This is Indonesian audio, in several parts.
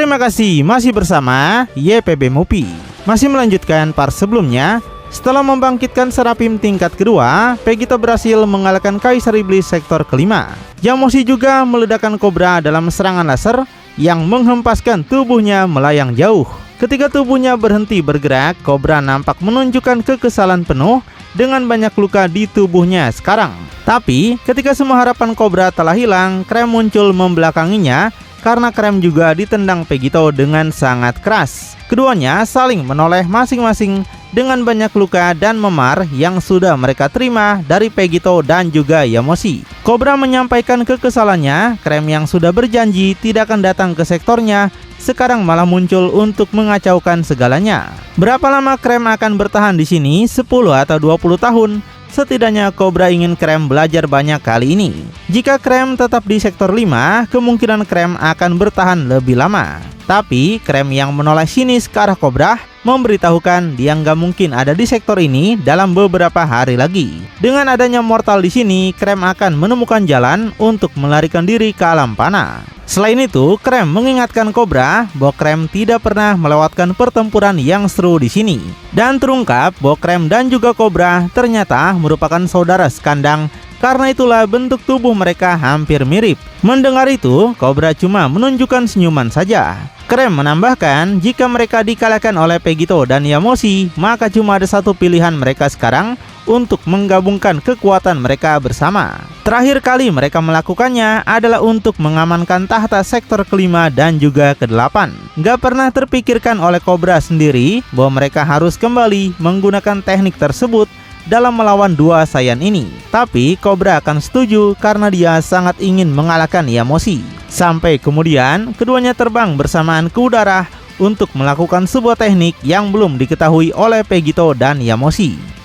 Terima kasih masih bersama YPB Movie. Masih melanjutkan part sebelumnya. Setelah membangkitkan Serafim tingkat kedua, Vegito berhasil mengalahkan Kaisar Iblis sektor kelima. Yamoshi juga meledakkan Cobra dalam serangan laser yang menghempaskan tubuhnya melayang jauh. Ketika tubuhnya berhenti bergerak, Cobra nampak menunjukkan kekesalan penuh dengan banyak luka di tubuhnya sekarang. Tapi ketika semua harapan Cobra telah hilang, Krem muncul membelakanginya karena Krem juga ditendang Vegito dengan sangat keras. Keduanya saling menoleh masing-masing dengan banyak luka dan memar yang sudah mereka terima dari Vegito dan juga Yamoshi. Cobra menyampaikan kekesalannya. Krem yang sudah berjanji tidak akan datang ke sektornya sekarang malah muncul untuk mengacaukan segalanya. Berapa lama Krem akan bertahan di sini? 10 atau 20 tahun? Setidaknya Cobra ingin Krem belajar banyak kali ini. Jika Krem tetap di sektor 5, kemungkinan Krem akan bertahan lebih lama. Tapi Krem yang menoleh sinis ke arah Cobra memberitahukan dia nggak mungkin ada di sektor ini dalam beberapa hari lagi. Dengan adanya mortal di sini, Krem akan menemukan jalan untuk melarikan diri ke alam panah. Selain itu, Krem mengingatkan Cobra bahwa Krem tidak pernah melewatkan pertempuran yang seru di sini. Dan terungkap bahwa Krem dan juga Cobra ternyata merupakan saudara sekandang. Karena itulah bentuk tubuh mereka hampir mirip. Mendengar itu, Cobra cuma menunjukkan senyuman saja. Krem menambahkan, jika mereka dikalahkan oleh Vegito dan Yamoshi, maka cuma ada satu pilihan mereka sekarang untuk menggabungkan kekuatan mereka bersama. Terakhir kali mereka melakukannya adalah untuk mengamankan tahta sektor kelima dan juga ke-8. Gak pernah terpikirkan oleh Cobra sendiri bahwa mereka harus kembali menggunakan teknik tersebut dalam melawan dua Saiyan ini. Tapi Cobra akan setuju karena dia sangat ingin mengalahkan Yamoshi. Sampai kemudian keduanya terbang bersamaan ke udara untuk melakukan sebuah teknik yang belum diketahui oleh Vegito dan Yamoshi.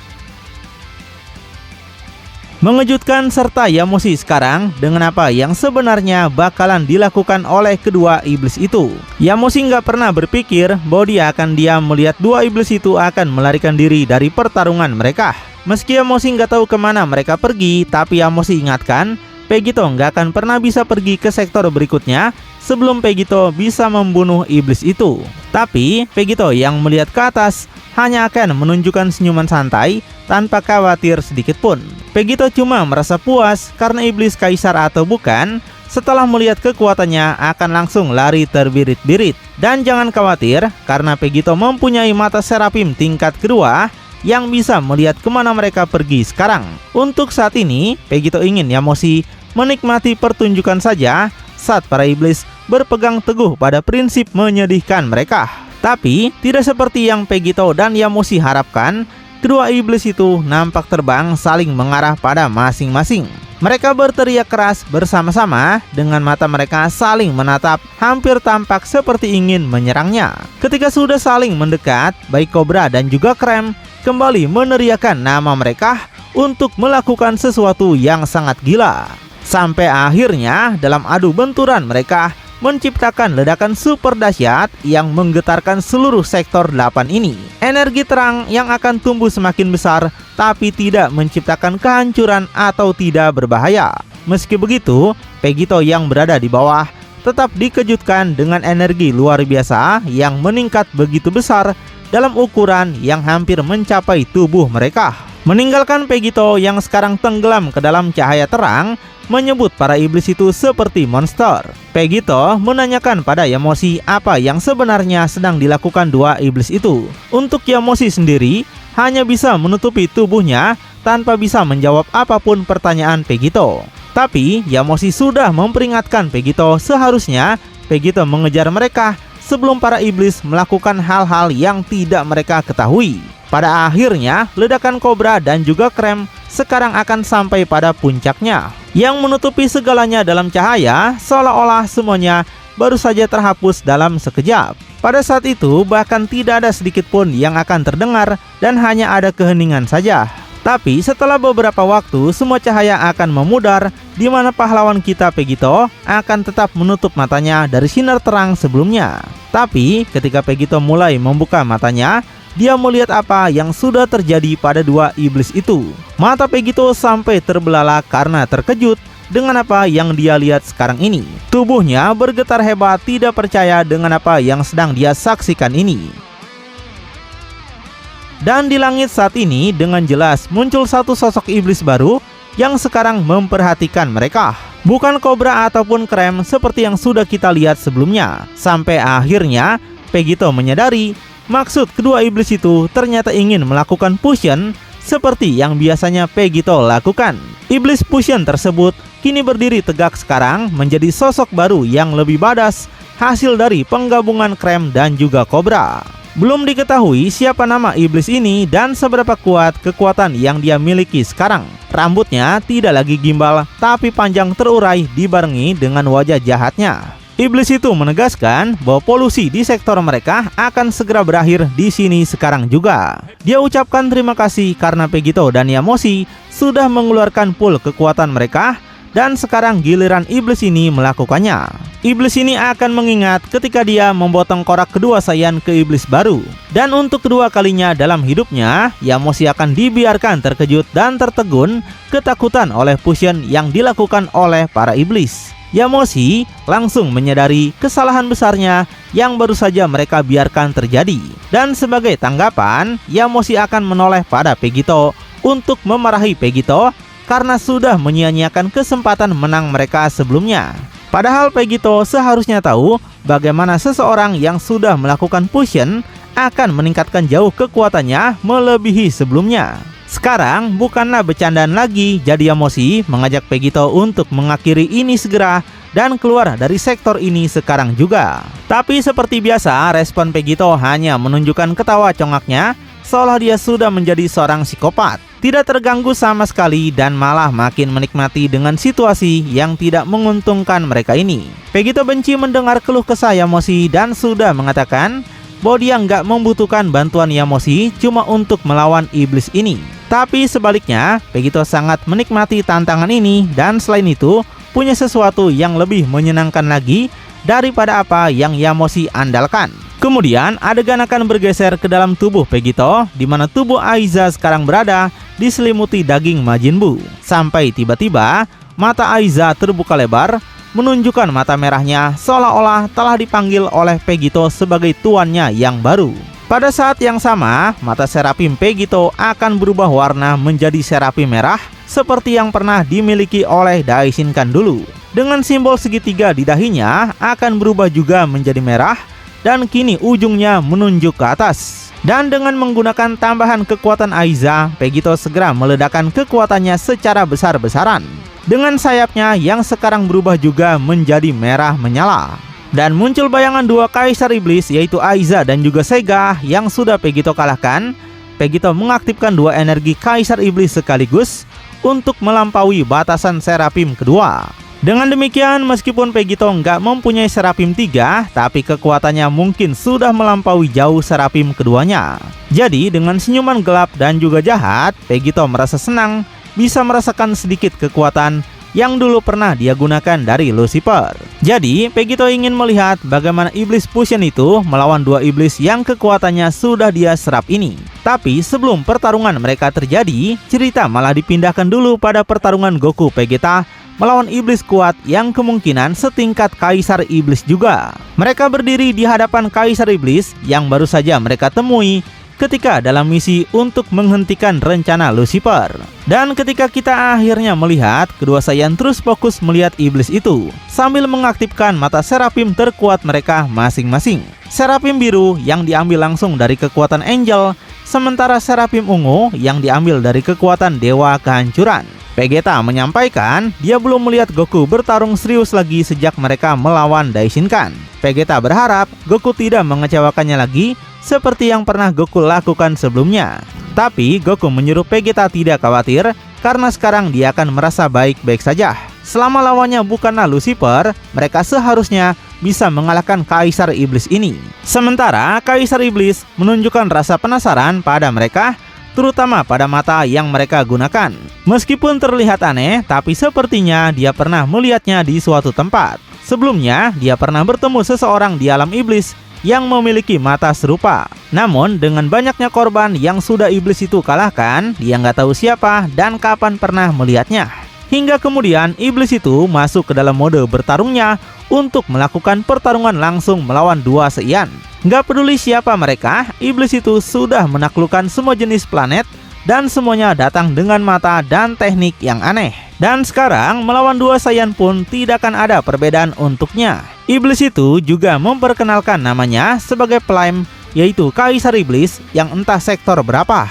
Mengejutkan serta Yamoshi sekarang dengan apa yang sebenarnya bakalan dilakukan oleh kedua iblis itu. Yamoshi nggak pernah berpikir bahwa dia akan diam melihat dua iblis itu akan melarikan diri dari pertarungan mereka. Meski Yamoshi nggak tahu kemana mereka pergi, tapi Yamoshi ingatkan Vegito nggak akan pernah bisa pergi ke sektor berikutnya sebelum Vegito bisa membunuh iblis itu. Tapi Vegito yang melihat ke atas hanya akan menunjukkan senyuman santai tanpa khawatir sedikit pun. Vegito cuma merasa puas karena iblis kaisar atau bukan, setelah melihat kekuatannya akan langsung lari terbirit-birit. Dan jangan khawatir karena Vegito mempunyai mata Serafim tingkat kedua yang bisa melihat kemana mereka pergi sekarang. Untuk saat ini, Vegito ingin Yamoshi menikmati pertunjukan saja saat para iblis berpegang teguh pada prinsip menyedihkan mereka. Tapi tidak seperti yang Vegito dan Yamoshi harapkan, kedua iblis itu nampak terbang saling mengarah pada masing-masing. Mereka berteriak keras bersama-sama dengan mata mereka saling menatap, hampir tampak seperti ingin menyerangnya. Ketika sudah saling mendekat, baik Cobra dan juga Krem kembali meneriakkan nama mereka untuk melakukan sesuatu yang sangat gila. Sampai akhirnya dalam adu benturan mereka menciptakan ledakan super dahsyat yang menggetarkan seluruh sektor 8 ini. Energi terang yang akan tumbuh semakin besar tapi tidak menciptakan kehancuran atau tidak berbahaya. Meski begitu, Vegito yang berada di bawah tetap dikejutkan dengan energi luar biasa yang meningkat begitu besar dalam ukuran yang hampir mencapai tubuh mereka. Meninggalkan Vegito yang sekarang tenggelam ke dalam cahaya terang, menyebut para iblis itu seperti monster. Vegito menanyakan pada Yamoshi apa yang sebenarnya sedang dilakukan dua iblis itu. Untuk Yamoshi sendiri hanya bisa menutupi tubuhnya tanpa bisa menjawab apapun pertanyaan Vegito. Tapi Yamoshi sudah memperingatkan Vegito seharusnya Vegito mengejar mereka sebelum para iblis melakukan hal-hal yang tidak mereka ketahui. Pada akhirnya, ledakan Cobra dan juga Krem sekarang akan sampai pada puncaknya, yang menutupi segalanya dalam cahaya, seolah-olah semuanya baru saja terhapus dalam sekejap. Pada saat itu, bahkan tidak ada sedikit pun yang akan terdengar dan hanya ada keheningan saja. Tapi setelah beberapa waktu, semua cahaya akan memudar, di mana pahlawan kita Vegito akan tetap menutup matanya dari sinar terang sebelumnya. Tapi ketika Vegito mulai membuka matanya, dia melihat apa yang sudah terjadi pada dua iblis itu. Mata Vegito sampai terbelalak karena terkejut dengan apa yang dia lihat sekarang ini. Tubuhnya bergetar hebat, tidak percaya dengan apa yang sedang dia saksikan ini. Dan di langit saat ini dengan jelas muncul satu sosok iblis baru yang sekarang memperhatikan mereka. Bukan kobra ataupun krem seperti yang sudah kita lihat sebelumnya. Sampai akhirnya Vegito menyadari maksud kedua iblis itu ternyata ingin melakukan fusion seperti yang biasanya Vegito lakukan. Iblis fusion tersebut kini berdiri tegak sekarang menjadi sosok baru yang lebih badass, hasil dari penggabungan krem dan juga kobra. Belum diketahui siapa nama iblis ini dan seberapa kuat kekuatan yang dia miliki sekarang. Rambutnya tidak lagi gimbal tapi panjang terurai dibarengi dengan wajah jahatnya. Iblis itu menegaskan bahwa polusi di sektor mereka akan segera berakhir di sini sekarang juga. Dia ucapkan terima kasih karena Vegito dan Yamoshi sudah mengeluarkan full kekuatan mereka dan sekarang giliran iblis ini melakukannya. Iblis ini akan mengingat ketika dia memotong korak kedua Saiyan ke iblis baru. Dan untuk kedua kalinya dalam hidupnya, Yamoshi akan dibiarkan terkejut dan tertegun ketakutan oleh fusion yang dilakukan oleh para iblis. Yamoshi langsung menyadari kesalahan besarnya yang baru saja mereka biarkan terjadi. Dan sebagai tanggapan, Yamoshi akan menoleh pada Vegito untuk memarahi Vegito karena sudah menyia-nyiakan kesempatan menang mereka sebelumnya. Padahal Vegito seharusnya tahu bagaimana seseorang yang sudah melakukan fusion akan meningkatkan jauh kekuatannya melebihi sebelumnya. Sekarang bukanlah bercandaan lagi, jadi Yamoshi mengajak Vegito untuk mengakhiri ini segera dan keluar dari sektor ini sekarang juga. Tapi seperti biasa, respon Vegito hanya menunjukkan ketawa congaknya seolah dia sudah menjadi seorang psikopat. Tidak terganggu sama sekali dan malah makin menikmati dengan situasi yang tidak menguntungkan mereka ini. Vegito benci mendengar keluh kesah Yamoshi dan sudah mengatakan bahwa dia nggak membutuhkan bantuan Yamoshi cuma untuk melawan iblis ini. Tapi sebaliknya, Vegito sangat menikmati tantangan ini dan selain itu punya sesuatu yang lebih menyenangkan lagi daripada apa yang Yamoshi andalkan. Kemudian adegan akan bergeser ke dalam tubuh Vegito, di mana tubuh Aiza sekarang berada diselimuti daging Majin Buu. Sampai tiba-tiba mata Aiza terbuka lebar, menunjukkan mata merahnya seolah-olah telah dipanggil oleh Vegito sebagai tuannya yang baru. Pada saat yang sama, mata Seraphim Vegito akan berubah warna menjadi Seraphim merah seperti yang pernah dimiliki oleh Daishinkan dulu. Dengan simbol segitiga di dahinya akan berubah juga menjadi merah dan kini ujungnya menunjuk ke atas. Dan dengan menggunakan tambahan kekuatan Aiza, Vegito segera meledakkan kekuatannya secara besar-besaran. Dengan sayapnya yang sekarang berubah juga menjadi merah menyala. Dan muncul bayangan dua kaisar iblis yaitu Aiza dan juga Sega yang sudah Vegito kalahkan. Vegito mengaktifkan dua energi kaisar iblis sekaligus untuk melampaui batasan Seraphim kedua. Dengan demikian, meskipun Vegito nggak mempunyai Seraphim 3, tapi kekuatannya mungkin sudah melampaui jauh Seraphim keduanya. Jadi dengan senyuman gelap dan juga jahat, Vegito merasa senang bisa merasakan sedikit kekuatan yang dulu pernah dia gunakan dari Lucifer. Jadi Vegito ingin melihat bagaimana iblis fusion itu melawan dua iblis yang kekuatannya sudah dia serap ini. Tapi sebelum pertarungan mereka terjadi, cerita malah dipindahkan dulu pada pertarungan Goku Vegeta melawan iblis kuat yang kemungkinan setingkat kaisar iblis juga. Mereka berdiri di hadapan kaisar iblis yang baru saja mereka temui ketika dalam misi untuk menghentikan rencana Lucifer. Dan ketika kita akhirnya melihat kedua Saiyan terus fokus melihat iblis itu sambil mengaktifkan mata Seraphim terkuat mereka masing-masing. Seraphim biru yang diambil langsung dari kekuatan Angel, sementara Seraphim ungu yang diambil dari kekuatan Dewa Kehancuran. Vegeta menyampaikan dia belum melihat Goku bertarung serius lagi sejak mereka melawan Daishinkan. Vegeta berharap Goku tidak mengecewakannya lagi seperti yang pernah Goku lakukan sebelumnya. Tapi Goku menyuruh Vegeta tidak khawatir karena sekarang dia akan merasa baik-baik saja. Selama lawannya bukanlah Lucifer, mereka seharusnya bisa mengalahkan Kaisar Iblis ini. Sementara Kaisar Iblis menunjukkan rasa penasaran pada mereka, terutama pada mata yang mereka gunakan. Meskipun terlihat aneh, tapi sepertinya dia pernah melihatnya di suatu tempat. Sebelumnya, dia pernah bertemu seseorang di alam iblis yang memiliki mata serupa. Namun, dengan banyaknya korban yang sudah iblis itu kalahkan, dia nggak tahu siapa dan kapan pernah melihatnya. Hingga kemudian iblis itu masuk ke dalam mode bertarungnya untuk melakukan pertarungan langsung melawan dua Saiyan. Nggak peduli siapa mereka, iblis itu sudah menaklukkan semua jenis planet dan semuanya datang dengan mata dan teknik yang aneh. Dan sekarang melawan dua Saiyan pun tidak akan ada perbedaan untuknya. Iblis itu juga memperkenalkan namanya sebagai Flame, yaitu Kaisar Iblis yang entah sektor berapa.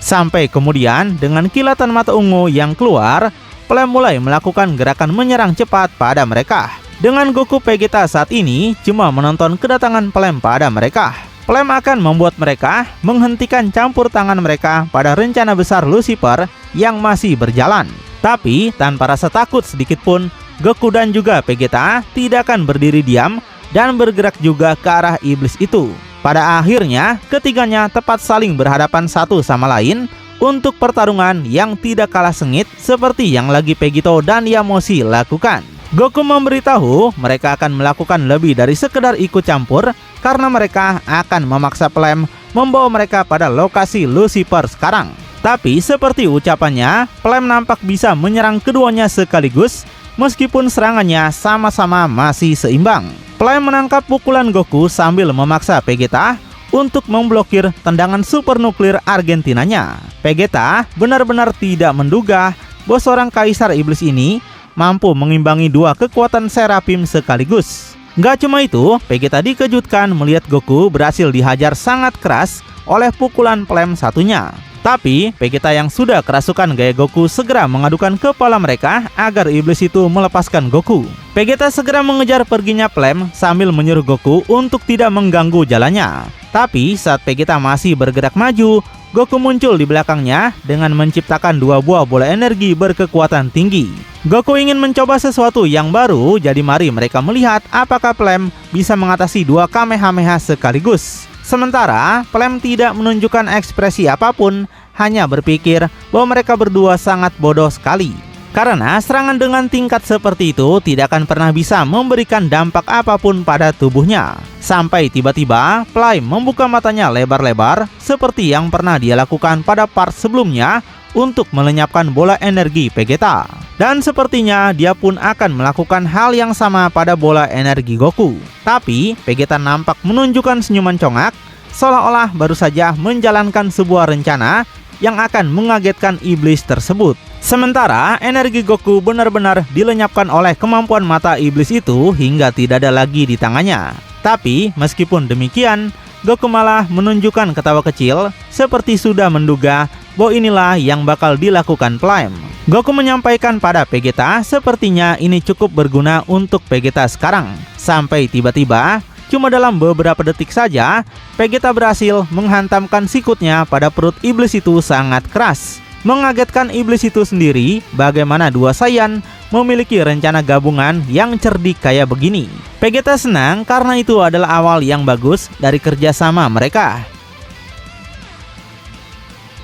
Sampai kemudian dengan kilatan mata ungu yang keluar, Flame mulai melakukan gerakan menyerang cepat pada mereka. Dengan Goku Vegeta saat ini cuma menonton kedatangan Flame pada mereka. Flame akan membuat mereka menghentikan campur tangan mereka pada rencana besar Lucifer yang masih berjalan. Tapi tanpa rasa takut sedikit pun, Goku dan juga Vegeta tidak akan berdiri diam dan bergerak juga ke arah iblis itu. Pada akhirnya, ketiganya tepat saling berhadapan satu sama lain untuk pertarungan yang tidak kalah sengit seperti yang lagi Vegito dan Yamoshi lakukan. Goku memberitahu mereka akan melakukan lebih dari sekedar ikut campur karena mereka akan memaksa Flame membawa mereka pada lokasi Lucifer sekarang. Tapi seperti ucapannya, Flame nampak bisa menyerang keduanya sekaligus meskipun serangannya sama-sama masih seimbang. Flame menangkap pukulan Goku sambil memaksa Vegeta untuk memblokir tendangan super nuklir Argentinanya. Vegeta benar-benar tidak menduga bahwa seorang Kaisar Iblis ini mampu mengimbangi dua kekuatan Seraphim sekaligus. Gak cuma itu, Vegeta dikejutkan melihat Goku berhasil dihajar sangat keras oleh pukulan Flame satunya. Tapi Vegeta yang sudah kerasukan gaya Goku segera mengadukan kepala mereka agar iblis itu melepaskan Goku. Vegeta segera mengejar perginya Flame sambil menyuruh Goku untuk tidak mengganggu jalannya. Tapi saat Vegeta masih bergerak maju, Goku muncul di belakangnya dengan menciptakan dua buah bola energi berkekuatan tinggi. Goku ingin mencoba sesuatu yang baru, jadi mari mereka melihat apakah Flame bisa mengatasi dua Kamehameha sekaligus. Sementara Flame tidak menunjukkan ekspresi apapun, hanya berpikir bahwa mereka berdua sangat bodoh sekali. Karena serangan dengan tingkat seperti itu tidak akan pernah bisa memberikan dampak apapun pada tubuhnya. Sampai tiba-tiba Flame membuka matanya lebar-lebar seperti yang pernah dia lakukan pada part sebelumnya untuk melenyapkan bola energi Vegeta. Dan sepertinya dia pun akan melakukan hal yang sama pada bola energi Goku. Tapi Vegeta nampak menunjukkan senyuman congak, seolah-olah baru saja menjalankan sebuah rencana yang akan mengagetkan iblis tersebut. Sementara energi Goku benar-benar dilenyapkan oleh kemampuan mata iblis itu hingga tidak ada lagi di tangannya. Tapi meskipun demikian, Goku malah menunjukkan ketawa kecil seperti sudah menduga bahwa inilah yang bakal dilakukan Flame. Goku menyampaikan pada Vegeta sepertinya ini cukup berguna untuk Vegeta sekarang. Sampai tiba-tiba, cuma dalam beberapa detik saja, Vegeta berhasil menghantamkan sikutnya pada perut iblis itu sangat keras. Mengagetkan iblis itu sendiri bagaimana dua Saiyan memiliki rencana gabungan yang cerdik kayak begini. Vegeta senang karena itu adalah awal yang bagus dari kerjasama mereka.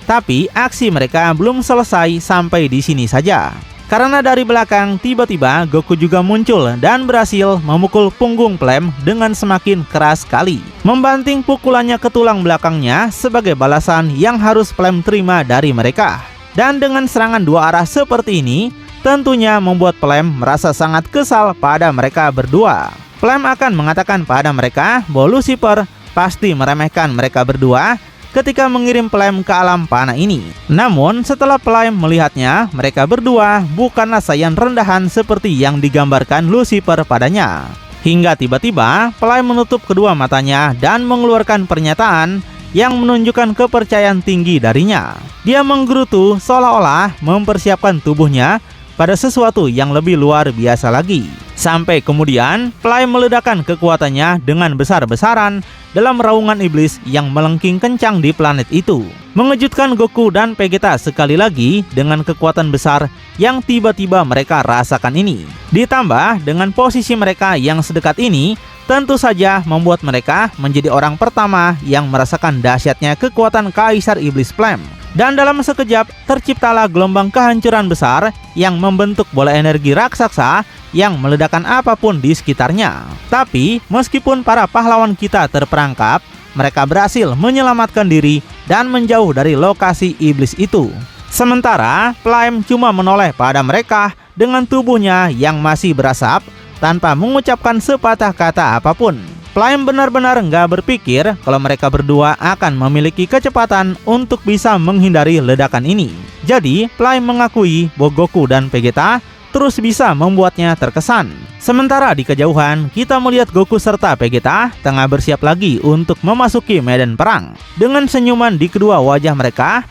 Tapi aksi mereka belum selesai sampai di sini saja. Karena dari belakang tiba-tiba Goku juga muncul dan berhasil memukul punggung Flame dengan semakin keras sekali, membanting pukulannya ke tulang belakangnya sebagai balasan yang harus Flame terima dari mereka. Dan dengan serangan dua arah seperti ini, tentunya membuat Flame merasa sangat kesal pada mereka berdua. Flame akan mengatakan pada mereka bahwa Lucifer pasti meremehkan mereka berdua ketika mengirim Flame ke alam panah ini. Namun setelah Flame melihatnya, mereka berdua bukanlah Saiyan rendahan seperti yang digambarkan Lucifer padanya. Hingga tiba-tiba Flame menutup kedua matanya dan mengeluarkan pernyataan yang menunjukkan kepercayaan tinggi darinya. Dia menggerutu seolah-olah mempersiapkan tubuhnya pada sesuatu yang lebih luar biasa lagi. Sampai kemudian Flame meledakkan kekuatannya dengan besar-besaran dalam raungan iblis yang melengking kencang di planet itu, mengejutkan Goku dan Vegeta sekali lagi dengan kekuatan besar yang tiba-tiba mereka rasakan ini. Ditambah dengan posisi mereka yang sedekat ini, tentu saja membuat mereka menjadi orang pertama yang merasakan dahsyatnya kekuatan Kaisar Iblis Flame. Dan dalam sekejap terciptalah gelombang kehancuran besar yang membentuk bola energi raksasa yang meledakkan apapun di sekitarnya. Tapi meskipun para pahlawan kita terperangkap, mereka berhasil menyelamatkan diri dan menjauh dari lokasi iblis itu. Sementara Flame cuma menoleh pada mereka dengan tubuhnya yang masih berasap tanpa mengucapkan sepatah kata apapun. Flame benar-benar nggak berpikir kalau mereka berdua akan memiliki kecepatan untuk bisa menghindari ledakan ini. Jadi Flame mengakui bahwa Goku dan Vegeta terus bisa membuatnya terkesan. Sementara di kejauhan, kita melihat Goku serta Vegeta tengah bersiap lagi untuk memasuki medan perang. Dengan senyuman di kedua wajah mereka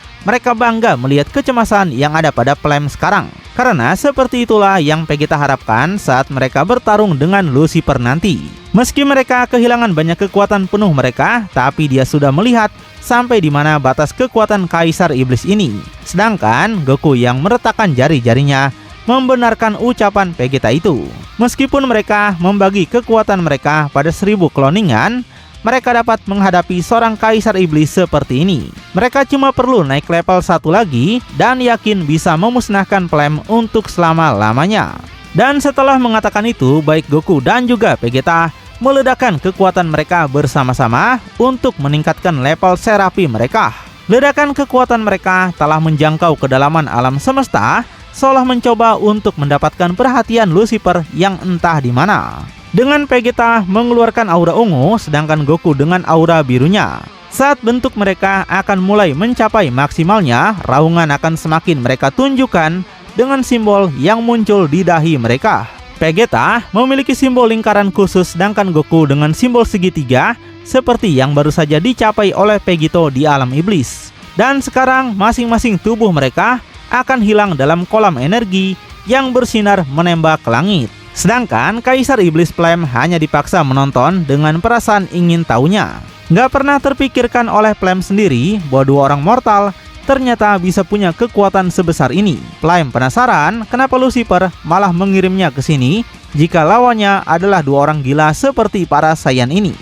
bangga melihat kecemasan yang ada pada Flame sekarang. Karena seperti itulah yang Vegeta harapkan saat mereka bertarung dengan Lucifer nanti. Meski mereka kehilangan banyak kekuatan penuh mereka, tapi dia sudah melihat sampai di mana batas kekuatan Kaisar Iblis ini. Sedangkan Goku yang meretakkan jari-jarinya membenarkan ucapan Vegeta itu. Meskipun mereka membagi kekuatan mereka pada 1000 cloningan, mereka dapat menghadapi seorang Kaisar Iblis seperti ini. Mereka cuma perlu naik level 1 lagi dan yakin bisa memusnahkan Flame untuk selama-lamanya. Dan setelah mengatakan itu, baik Goku dan juga Vegeta meledakkan kekuatan mereka bersama-sama untuk meningkatkan level Seraphim mereka. Ledakan kekuatan mereka telah menjangkau kedalaman alam semesta, seolah mencoba untuk mendapatkan perhatian Lucifer yang entah di mana. Dengan Vegeta mengeluarkan aura ungu, sedangkan Goku dengan aura birunya. Saat bentuk mereka akan mulai mencapai maksimalnya, raungan akan semakin mereka tunjukkan dengan simbol yang muncul di dahi mereka. Vegeta memiliki simbol lingkaran khusus, sedangkan Goku dengan simbol segitiga seperti yang baru saja dicapai oleh Vegito di alam iblis. Dan sekarang masing-masing tubuh mereka akan hilang dalam kolam energi yang bersinar menembak ke langit. Sedangkan Kaisar Iblis Flame hanya dipaksa menonton dengan perasaan ingin tahunya. Nggak pernah terpikirkan oleh Flame sendiri bahwa dua orang mortal ternyata bisa punya kekuatan sebesar ini. Flame penasaran kenapa Lucifer malah mengirimnya ke sini jika lawannya adalah dua orang gila seperti para Saiyan ini.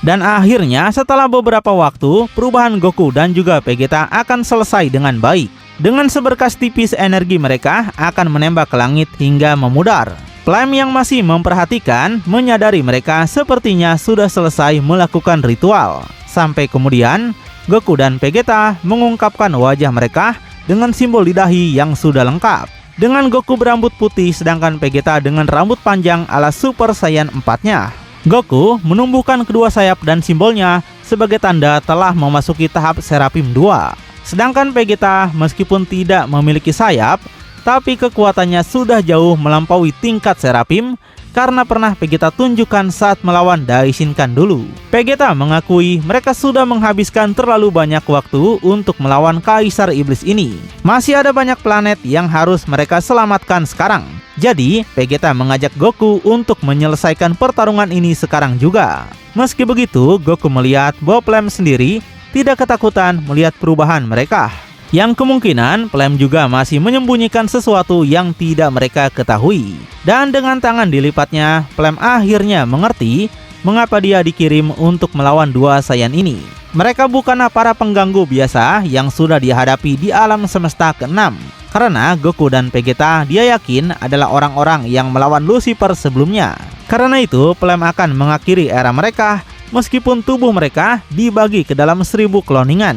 Dan akhirnya setelah beberapa waktu, perubahan Goku dan juga Vegeta akan selesai dengan baik. Dengan seberkas tipis energi mereka akan menembak ke langit hingga memudar. Flame yang masih memperhatikan menyadari mereka sepertinya sudah selesai melakukan ritual. Sampai kemudian Goku dan Vegeta mengungkapkan wajah mereka dengan simbol di dahi yang sudah lengkap. Dengan Goku berambut putih sedangkan Vegeta dengan rambut panjang ala Super Saiyan 4-nya. Goku menumbuhkan kedua sayap dan simbolnya sebagai tanda telah memasuki tahap Seraphim 2. Sedangkan Vegeta meskipun tidak memiliki sayap, tapi kekuatannya sudah jauh melampaui tingkat Seraphim karena pernah Vegeta tunjukkan saat melawan Daishinkan dulu. Vegeta mengakui mereka sudah menghabiskan terlalu banyak waktu untuk melawan Kaisar Iblis ini. Masih ada banyak planet yang harus mereka selamatkan sekarang. Jadi, Vegeta mengajak Goku untuk menyelesaikan pertarungan ini sekarang juga. Meski begitu, Goku melihat bahwa Flame sendiri tidak ketakutan melihat perubahan mereka. Yang kemungkinan Flame juga masih menyembunyikan sesuatu yang tidak mereka ketahui. Dan dengan tangan dilipatnya, Flame akhirnya mengerti mengapa dia dikirim untuk melawan dua Saiyan ini. Mereka bukanlah para pengganggu biasa yang sudah dihadapi di alam semesta ke-6. Karena Goku dan Vegeta dia yakin adalah orang-orang yang melawan Lucifer sebelumnya. Karena itu Flame akan mengakhiri era mereka meskipun tubuh mereka dibagi ke dalam 1000 cloningan.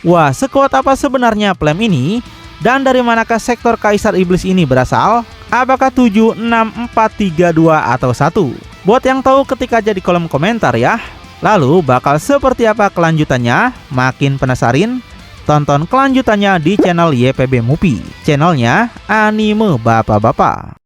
Wah, sekuat apa sebenarnya Flame ini? Dan dari manakah sektor Kaisar Iblis ini berasal? Apakah 7, 6, 4, 3, 2, atau 1? Buat yang tahu ketik aja di kolom komentar ya. Lalu bakal seperti apa kelanjutannya? Makin penasaran? Tonton kelanjutannya di channel YPB Movie, channelnya Anime Bapak-Bapak.